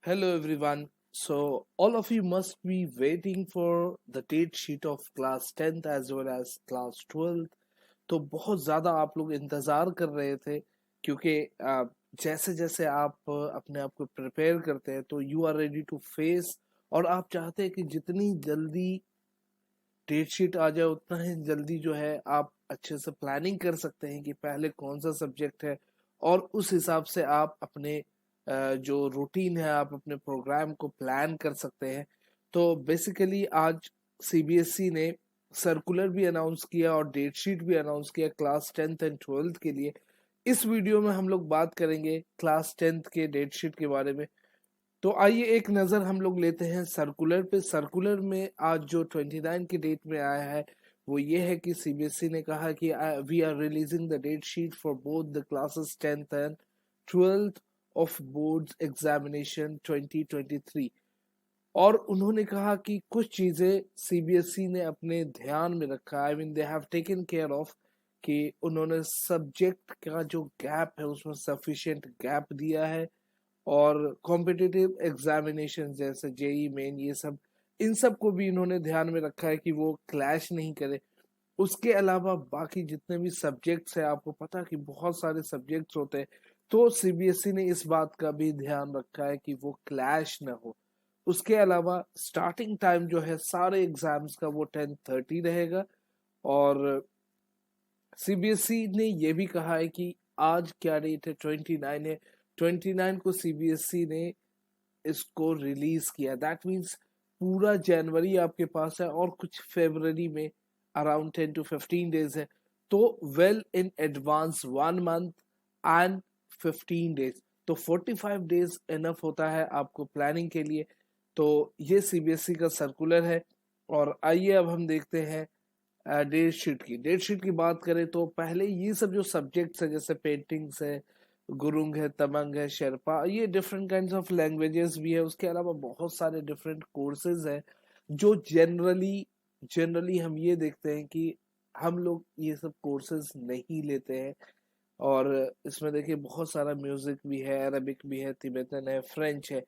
Hello everyone. So all of you must be waiting for the date sheet of class 10th as well as class 12th. तो बहुत ज़्यादा आप लोग इंतज़ार कर रहे थे क्योंकि जैसे जैसे आप अपने आप को प्रिपेयर करते हैं तो you are ready to face और आप चाहते हैं कि जितनी जल्दी डेट शीट आ जाए उतना ही जल्दी जो है आप अच्छे से प्लानिंग कर सकते हैं कि पहले कौन सा सब्जेक्ट है और उस हिसाब से आप अपने जो रूटीन है आप अपने प्रोग्राम को प्लान कर सकते हैं। तो बेसिकली आज सीबीएसई ने सर्कुलर भी अनाउंस किया और डेट शीट भी अनाउंस किया क्लास 10th एंड 12th के लिए। इस वीडियो में हम लोग बात करेंगे क्लास 10th के डेट शीट के बारे में। तो आइए एक नज़र हम लोग लेते हैं सर्कुलर पे। सर्कुलर में आज जो 29 की डेट में आया है वो ये है कि सीबीएसई ने कहा कि we are releasing the date sheet for both the classes 10th and 12th of board examination 2023। और उन्होंने कहा कि कुछ चीज़ें सीबीएसई ने अपने ध्यान में रखा, I mean they have taken care of, कि उन्होंने सब्जेक्ट का जो गैप है उसमें सफिशिएंट गैप दिया है और कॉम्पिटिटिव एग्जामिनेशन जैसे जेई मेन ये सब, इन सब को भी इन्होंने ध्यान में रखा है कि वो क्लैश नहीं करे। उसके अलावा बाकी जितने भी सब्जेक्ट्स हैं, आपको पता कि बहुत सारे सब्जेक्ट्स होते हैं, तो सीबीएसई ने इस बात का भी ध्यान रखा है कि वो क्लैश ना हो। उसके अलावा स्टार्टिंग टाइम जो है सारे एग्जाम्स का वो 10:30 रहेगा। और सीबीएसई ने ये भी कहा है कि आज क्या डेट है, 29 है, 29 को सीबीएसई ने इसको रिलीज किया। दैट मीन्स पूरा जनवरी आपके पास है और कुछ फरवरी में अराउंड 10 to 15 days है। तो well in advance 1 month and 15 days, तो 45 days इनफ होता है आपको प्लानिंग के लिए। तो ये सीबीएसई का सर्कुलर है। और आइए अब हम देखते हैं डेट शीट की बात करें तो पहले ये सब जो सब्जेक्ट्स है जैसे पेंटिंग्स है, गुरुंग है, तमंग है, शेरपा, ये डिफरेंट काइंड्स ऑफ लैंग्वेजेस भी है। उसके अलावा बहुत सारे डिफरेंट कोर्सेज है जो जनरली हम ये देखते हैं कि हम लोग ये सब कोर्सेज नहीं लेते हैं। और इसमें देखिए बहुत सारा म्यूजिक भी है, अरबिक भी है, तिब्बतन है, फ्रेंच है।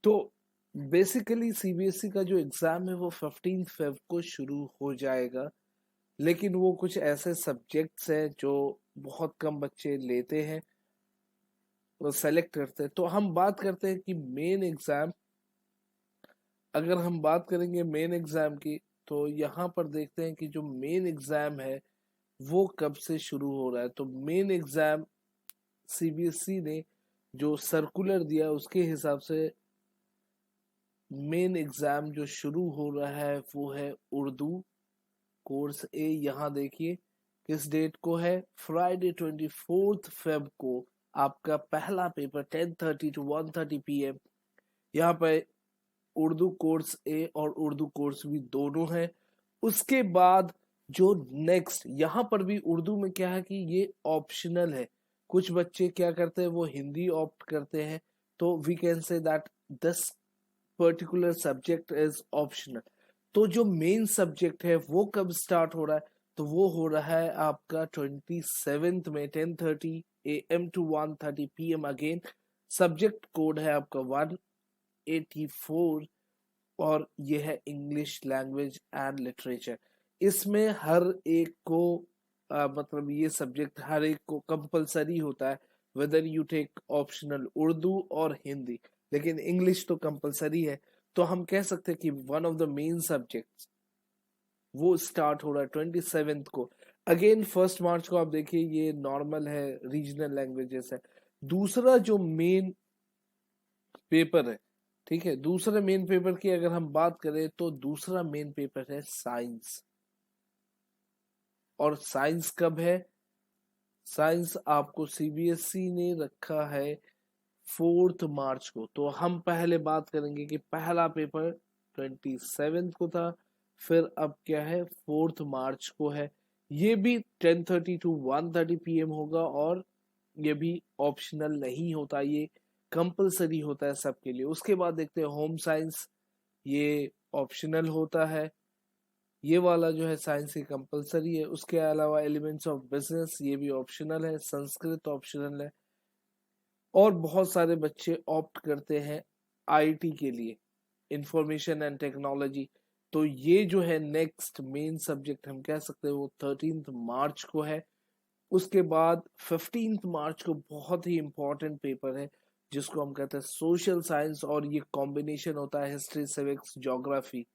तो बेसिकली सीबीएसई का जो एग्जाम है वो 15 फेब को शुरू हो जाएगा, लेकिन वो कुछ ऐसे सब्जेक्ट्स हैं जो बहुत कम बच्चे लेते हैं, वो सेलेक्ट करते हैं। तो हम बात करते हैं कि मेन एग्जाम, अगर हम बात करेंगे मेन एग्जाम की, तो यहाँ पर देखते हैं कि जो मेन एग्जाम है वो कब से शुरू हो रहा है। तो मेन एग्जाम सीबीएसई ने जो सर्कुलर दिया उसके हिसाब से मेन एग्जाम जो शुरू हो रहा है वो है उर्दू कोर्स ए। यहाँ देखिए किस डेट को है, फ्राइडे 24 फेब को आपका पहला पेपर 10:30 to 1:30 PM। यहाँ पे उर्दू कोर्स ए और उर्दू कोर्स भी दोनों है। उसके बाद जो नेक्स्ट, यहाँ पर भी उर्दू में क्या है कि ये ऑप्शनल है। कुछ बच्चे क्या करते हैं, वो हिंदी ऑप्ट करते हैं, तो we can say that this particular subject is optional. तो जो मेन सब्जेक्ट है वो कब स्टार्ट हो रहा है, तो वो हो रहा है आपका 27 में 10:30 AM to 1:30 PM। Again subject code है आपका 184 और ये है इंग्लिश लैंग्वेज एंड लिटरेचर। इसमें हर एक को मतलब ये सब्जेक्ट हर एक को कंपलसरी होता है, whether you take optional Urdu और हिंदी, लेकिन इंग्लिश तो कंपलसरी है। तो हम कह सकते हैं कि one of the main subjects वो स्टार्ट हो रहा है 27 को। अगेन 1 मार्च को आप देखिए ये नॉर्मल है, रीजनल लैंग्वेजेस है। दूसरा जो मेन पेपर है, ठीक है, दूसरे मेन पेपर की अगर हम बात करें तो दूसरा मेन पेपर है साइंस। और साइंस कब है, साइंस आपको सीबीएसई ने रखा है 4 मार्च को। तो हम पहले बात करेंगे कि पहला पेपर 27 को था, फिर अब क्या है 4 मार्च को है। ये भी 10:30 to 1:30 PM होगा और ये भी ऑप्शनल नहीं होता, ये कंपलसरी होता है सबके लिए। उसके बाद देखते हैं होम साइंस, ये ऑप्शनल होता है। ये वाला जो है साइंस ही कंपलसरी है। उसके अलावा एलिमेंट्स ऑफ बिजनेस ये भी ऑप्शनल है, संस्कृत ऑप्शनल है। और बहुत सारे बच्चे ऑप्ट करते हैं आईटी के लिए, इंफॉर्मेशन एंड टेक्नोलॉजी। तो ये जो है नेक्स्ट मेन सब्जेक्ट हम कह सकते हैं वो 13 मार्च को है। उसके बाद 15 मार्च को बहुत ही इंपॉर्टेंट पेपर है जिसको हम कहते हैं सोशल साइंस, और ये कॉम्बिनेशन होता है हिस्ट्री, सिविक्स, ज्योग्राफी।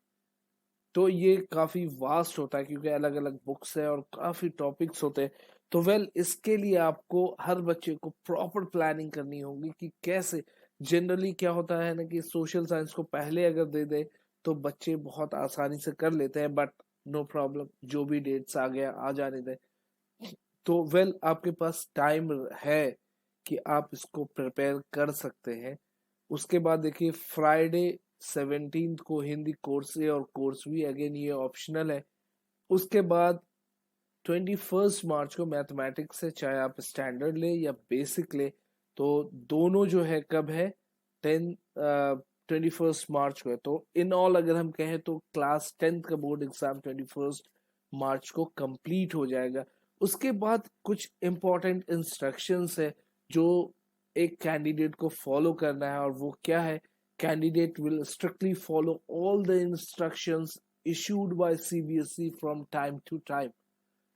तो ये काफी वास्ट होता है क्योंकि अलग अलग बुक्स है और काफी टॉपिक्स होते हैं। तो इसके लिए आपको हर बच्चे को प्रॉपर प्लानिंग करनी होगी कि कैसे। जनरली क्या होता है ना कि सोशल साइंस को पहले अगर दे दे तो बच्चे बहुत आसानी से कर लेते हैं, बट नो प्रॉब्लम, जो भी डेट्स आ गया आ जाने दे। तो आपके पास टाइम है कि आप इसको प्रिपेयर कर सकते हैं। उसके बाद देखिए फ्राइडे 17 को हिंदी कोर्स ए और कोर्स बी, अगेन ये ऑप्शनल है। उसके बाद 21 मार्च को मैथमेटिक्स है, चाहे आप स्टैंडर्ड ले या बेसिक ले, तो दोनों जो है कब है 21 मार्च को है। तो इन ऑल अगर हम कहें तो क्लास 10th का बोर्ड एग्जाम 21 मार्च को कंप्लीट हो जाएगा। उसके बाद कुछ इंपॉर्टेंट इंस्ट्रक्शंस है जो एक कैंडिडेट को फॉलो करना है, और वो क्या है, candidate will strictly follow all the instructions issued by CBSE from time to time।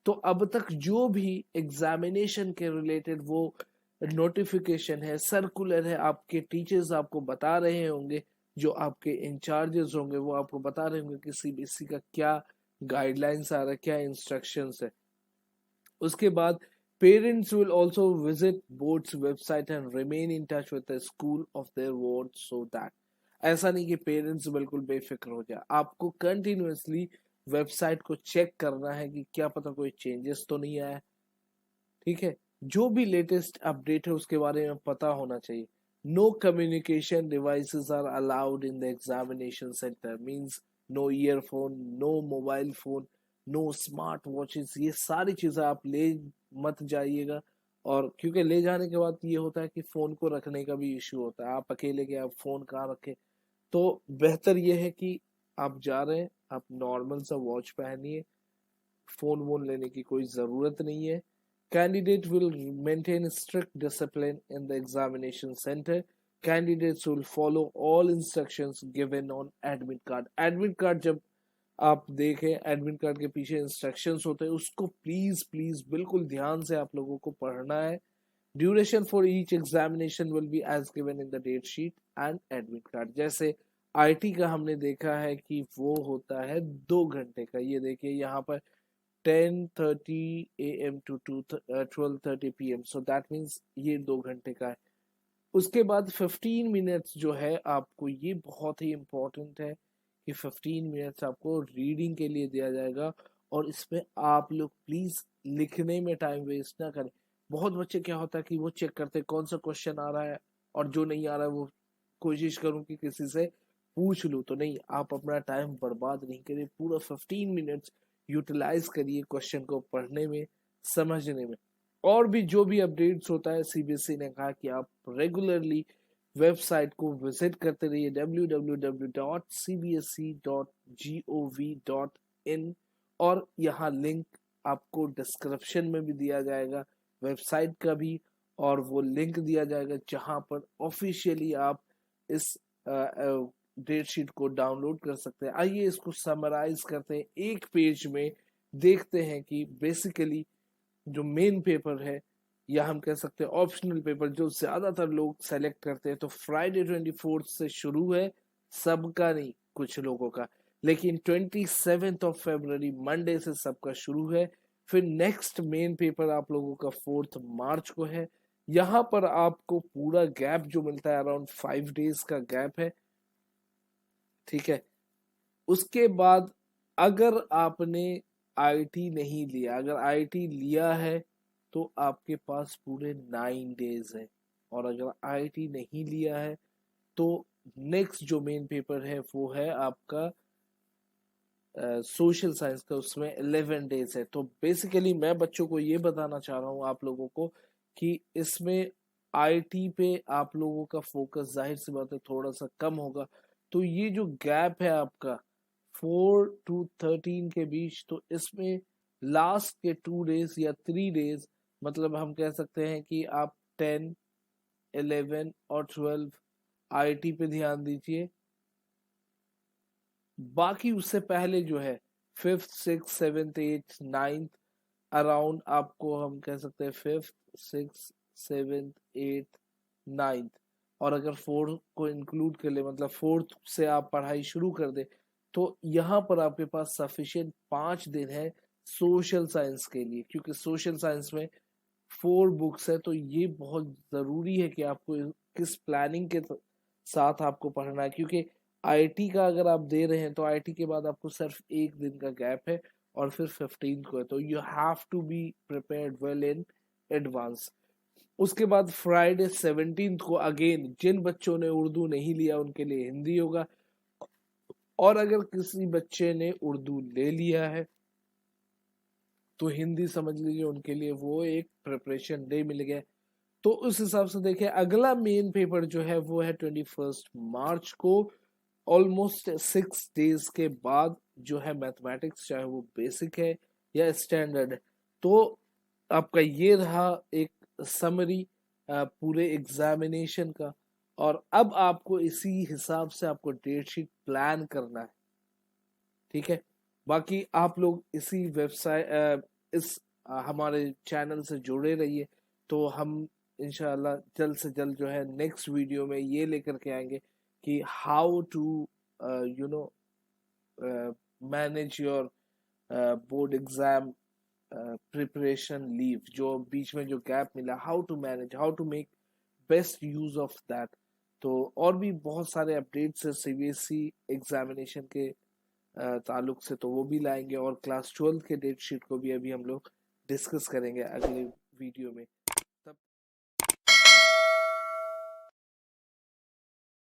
तो अब तक जो भी एग्जामिनेशन के रिलेटेड वो नोटिफिकेशन है, सर्कुलर है, आपके टीचर्स आपको बता रहे होंगे, जो आपके इंचार्जेस होंगे वो आपको बता रहे होंगे कि सीबीएसई का क्या गाइडलाइंस आ रहा है, क्या इंस्ट्रक्शंस है। उसके बाद parents will also visit boards website and remain in touch with the school of their ward, so that ऐसा नहीं कि पेरेंट्स बिल्कुल बेफिक्र हो जाए, आपको कंटिन्यूअसली वेबसाइट को चेक करना है कि क्या पता कोई चेंजेस तो नहीं आया। ठीक है, जो भी लेटेस्ट अपडेट है उसके बारे में पता होना चाहिए। No communication devices are allowed in the examination centre, means no earphone, no mobile phone, no smart watches, ये सारी चीजें आप ले मत जाइएगा। और क्योंकि ले जाने के बाद ये होता है कि फोन को रखने का भी इश्यू होता है, आप अकेले के आप फोन कहाँ रखें। तो बेहतर यह है कि आप जा रहे हैं, आप नॉर्मल सा वॉच पहनिए, फोन वोन लेने की कोई जरूरत नहीं है। Candidate will maintain strict discipline in the examination centre. Candidates will follow all instructions given on admit card. Admit card जब आप देखें, एडमिट कार्ड के पीछे इंस्ट्रक्शंस होते हैं, उसको प्लीज प्लीज बिल्कुल ध्यान से आप लोगों को पढ़ना है। Duration for each examination will be as given in the date sheet and admit card. जैसे आईटी का हमने देखा है कि वो होता है 2 घंटे का, ये देखिए यहाँ पर 10:30 AM to 12:30 PM, so that means ये 2 घंटे का है। उसके बाद 15 मिनट्स जो है आपको, ये बहुत ही इंपॉर्टेंट है कि 15 मिनट्स आपको रीडिंग के लिए दिया जाएगा, और इसमें आप लोग प्लीज लिखने में टाइम वेस्ट ना करें। बहुत बच्चे क्या होता है कि वो चेक करते हैं कौन सा क्वेश्चन आ रहा है, और जो नहीं आ रहा है वो कोशिश करूं कि किसी से पूछ लूं, तो नहीं, आप अपना टाइम बर्बाद नहीं करिए, पूरा 15 मिनट्स यूटिलाइज करिए क्वेश्चन को पढ़ने में, समझने में। और भी जो भी अपडेट्स होता है, सीबीएसई ने कहा कि आप रेगुलरली वेबसाइट को विजिट करते रहिए www.cbse.gov.in, और यहाँ लिंक आपको डिस्क्रिप्शन में भी दिया जाएगा वेबसाइट का भी, और वो लिंक दिया जाएगा जहां पर ऑफिशियली आप इस डेट शीट को डाउनलोड कर सकते हैं। आइए इसको समराइज करते हैं एक पेज में, देखते हैं कि बेसिकली जो मेन पेपर है, या हम कह सकते हैं ऑप्शनल पेपर, जो ज्यादातर लोग सेलेक्ट करते हैं, तो फ्राइडे 24 से शुरू है, सबका नहीं, कुछ लोगों का, लेकिन 27 फरवरी मंडे से सबका शुरू है। फिर नेक्स्ट मेन पेपर आप लोगों का 4 मार्च को है। यहाँ पर आपको पूरा गैप जो मिलता है, अराउंड 5 डेज का गैप है। ठीक है, उसके बाद अगर आपने आईटी नहीं लिया, अगर आईटी लिया है तो आपके पास पूरे 9 डेज है, और अगर आईटी नहीं लिया है तो नेक्स्ट जो मेन पेपर है वो है आपका सोशल साइंस का, उसमें 11 डेज है। तो बेसिकली मैं बच्चों को ये बताना चाह रहा हूँ आप लोगों को कि इसमें आईटी पे आप लोगों का फोकस जाहिर सी बात है थोड़ा सा कम होगा। तो ये जो गैप है आपका 4 to 13 के बीच, तो इसमें लास्ट के 2 डेज या 3 डेज, मतलब हम कह सकते हैं कि आप 10, 11 और 12 आईआईटी पे ध्यान दीजिए। बाकी उससे पहले जो है 5th 6th 7th 8th 9th around आपको हम कह सकते हैं 5th 6th 7th 8th 9th, और अगर 4th को इंक्लूड कर ले मतलब 4th से आप पढ़ाई शुरू कर दे, तो यहाँ पर आपके पास सफिशिएंट 5 दिन है सोशल साइंस के लिए, क्योंकि सोशल साइंस में 4 बुक्स है। तो ये बहुत जरूरी है कि आपको किस प्लानिंग के साथ आपको पढ़ना है, क्योंकि आईआईटी का अगर आप दे रहे हैं तो आईआईटी के बाद आपको सिर्फ 1 दिन का गैप है और फिर 15 को है, तो you have to be prepared well in advance. उसके बाद फ्राइडे 17 को अगेन जिन बच्चों ने उर्दू नहीं लिया उनके लिए हिंदी होगा, और अगर किसी बच्चे ने उर्दू ले लिया है तो हिंदी समझ लीजिए उनके लिए वो एक प्रिपरेशन डे मिल गया। तो उस हिसाब से देखें अगला मेन पेपर जो है वो है 21 मार्च को, ऑलमोस्ट 6 डेज के बाद जो है मैथमेटिक्स, चाहे वो बेसिक है या स्टैंडर्ड है। तो आपका ये रहा एक समरी पूरे एग्जामिनेशन का, और अब आपको इसी हिसाब से आपको डेट शीट प्लान करना है, ठीक है। बाकी आप लोग इसी वेबसाइट इस हमारे चैनल से जुड़े रहिए, तो हम इंशाल्लाह जल्द से जल्द जो है नेक्स्ट वीडियो में ये लेकर के आएंगे कि how to you know manage your board exam preparation leave, जो बीच में जो गैप मिला, how to manage, how to make best use of that. तो और भी बहुत सारे अपडेट्स है सीबीएसई एग्जामिनेशन के ताल्लुक से, तो वो भी लाएंगे, और क्लास 12 के डेट शीट को भी अभी हम लोग डिस्कस करेंगे अगले वीडियो में।